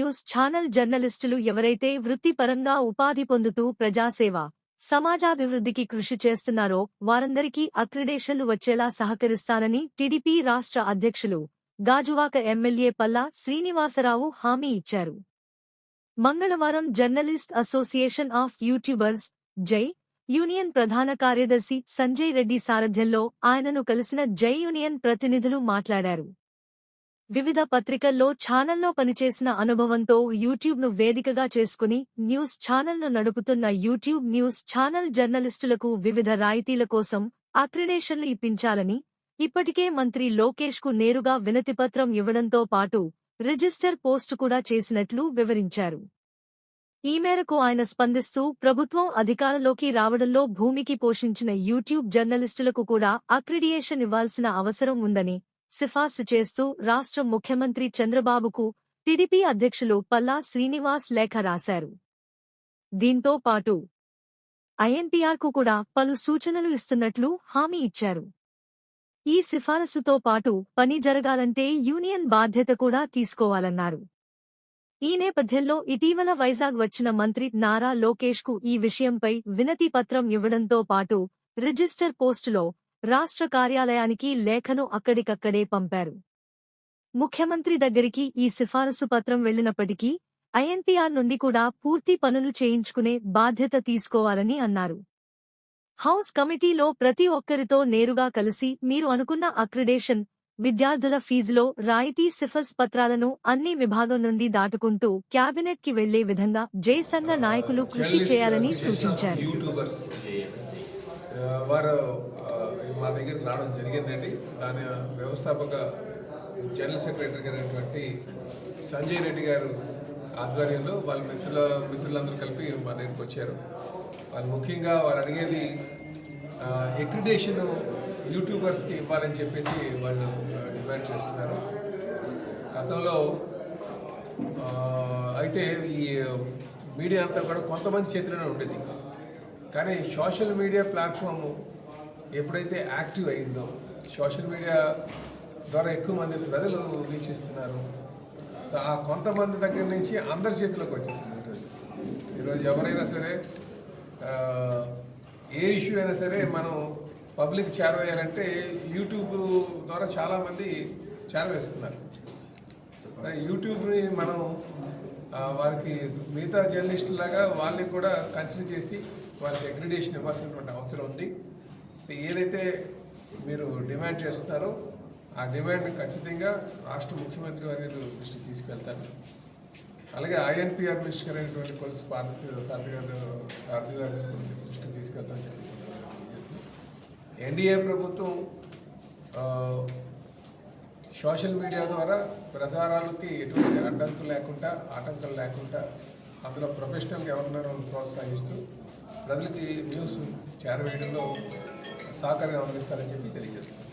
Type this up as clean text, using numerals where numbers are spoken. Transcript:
News channel జర్నలిస్టులు ఎవరైతే వృత్తిపరంగా ఉపాధి పొందుతూ ప్రజాసేవ, సమాజాభివృద్ధికి కృషి చేస్తున్నారో వారందరికీ అక్రిడేషన్లు వచ్చేలా సహకరిస్తానని టీడీపీ రాష్ట్ర అధ్యక్షులు, గాజువాక ఎమ్మెల్యే పల్లా శ్రీనివాసరావు హామీ ఇచ్చారు. మంగళవారం జర్నలిస్ట్ అసోసియేషన్ ఆఫ్ యూట్యూబర్స్ జై యూనియన్ ప్రధాన కార్యదర్శి సంజయ్ రెడ్డి సారథ్యంలో ఆయనను కలిసిన జై యూనియన్ ప్రతినిధులు మాట్లాడారు. వివిధ పత్రికల్లో ఛానల్లో పనిచేసిన అనుభవంతో యూట్యూబ్ను వేదికగా చేసుకుని న్యూస్ ఛానల్ను నడుపుతున్న యూట్యూబ్ న్యూస్ ఛానల్ జర్నలిస్టులకు వివిధ రాయితీల కోసం అక్రిడేషన్లు ఇప్పించాలని ఇప్పటికే మంత్రి లోకేష్కు నేరుగా వినతిపత్రం ఇవ్వడంతో పాటు రిజిస్టర్ పోస్టు కూడా చేసినట్లు వివరించారు. ఈ మేరకు ఆయన స్పందిస్తూ ప్రభుత్వం అధికారంలోకి రావడంలో భూమికి పోషించిన యూట్యూబ్ జర్నలిస్టులకు కూడా అక్రిడియేషన్ ఇవ్వాల్సిన అవసరం ఉందని సిఫార్సు చేస్తూ రాష్ట్ర ముఖ్యమంత్రి చంద్రబాబుకు టీడీపీ అధ్యక్షులు పల్లా శ్రీనివాస్ లేఖ రాశారు. దీంతో పాటు ఐఎన్పీఆర్కు కూడా పలు సూచనలు ఇస్తున్నట్లు హామీ ఇచ్చారు. ఈ సిఫారసుతో పాటు పని జరగాలంటే యూనియన్ బాధ్యత కూడా తీసుకోవాలన్నారు. ఈ నేపథ్యంలో ఇటీవల వైజాగ్ వచ్చిన మంత్రి నారా లోకేష్కు ఈ విషయంపై వినతి పత్రం ఇవ్వడంతో పాటు రిజిస్టర్ పోస్టులో రాష్ట్ర కార్యాలయానికి లేఖను అక్కడికక్కడే పంపారు. ముఖ్యమంత్రి దగ్గరికి ఈ సిఫారసు పత్రం వెళ్లినప్పటికీ ఐఎన్పీఆర్ నుండి కూడా పూర్తి పనులు చేయించుకునే బాధ్యత తీసుకోవాలని అన్నారు. హౌస్ కమిటీలో ప్రతి ఒక్కరితో నేరుగా కలిసి మీరు అనుకున్న అక్రిడేషన్, విద్యార్థుల ఫీజులో రాయితీ సిఫార్సు పత్రాలను అన్ని విభాగం నుండి దాటుకుంటూ క్యాబినెట్ కి వెళ్లే విధంగా జై సంఘ నాయకులు కృషి చేయాలని సూచించారు. వారు మా దగ్గరికి రావడం జరిగిందండి. దాని వ్యవస్థాపక జనరల్ సెక్రటరీ గారైనటువంటి సంజయ్ రెడ్డి గారు ఆధ్వర్యంలో వాళ్ళ మిత్రులందరూ కలిపి మా దగ్గరికి వచ్చారు. వాళ్ళు ముఖ్యంగా వారు అడిగేది అక్రిడేషన్ యూట్యూబర్స్కి ఇవ్వాలని చెప్పేసి వాళ్ళు డిమాండ్ చేస్తున్నారు. గతంలో అయితే ఈ మీడియా అంతా కూడా కొంతమంది చేతిలోనే ఉండేది. కానీ సోషల్ మీడియా ప్లాట్ఫామ్ ఎప్పుడైతే యాక్టివ్ అయిందో, సోషల్ మీడియా ద్వారా ఎక్కువ మంది ప్రజలు వీక్షిస్తున్నారు. ఆ కొంతమంది దగ్గర నుంచి అందరి చేతిలోకి వచ్చేసింది. ఈరోజు ఎవరైనా సరే ఏ ఇష్యూ అయినా సరే మనం పబ్లిక్ చేరవేయాలంటే యూట్యూబ్ ద్వారా చాలామంది చేరవేస్తున్నారు. యూట్యూబ్ని మనం వారికి మిగతా జర్నలిస్టులాగా వాళ్ళని కూడా కన్సిడర్ చేసి వాళ్ళకి అక్రిడేషన్ ఇవ్వాల్సినటువంటి అవసరం ఉంది. ఏదైతే మీరు డిమాండ్ చేస్తున్నారో ఆ డిమాండ్ ఖచ్చితంగా రాష్ట్ర ముఖ్యమంత్రి వర్యులు దృష్టికి తీసుకెళ్తారు. అలాగే ఐఎన్పీఆర్ మినిస్టర్ అయినటువంటి కొలుసు పార్థి గారి దృష్టికి తీసుకెళ్తామని చెప్పి ఎన్డీఏ ప్రభుత్వం సోషల్ మీడియా ద్వారా ప్రసారాలకి ఎటువంటి ఆటంకాలు లేకుండా అందులో ప్రొఫెషనల్గా ఎవరున్నారో ప్రోత్సహిస్తూ ప్రజలకి న్యూస్ చేరవేయడంలో సహకారం అందిస్తారని చెప్పి తెలియజేస్తున్నారు.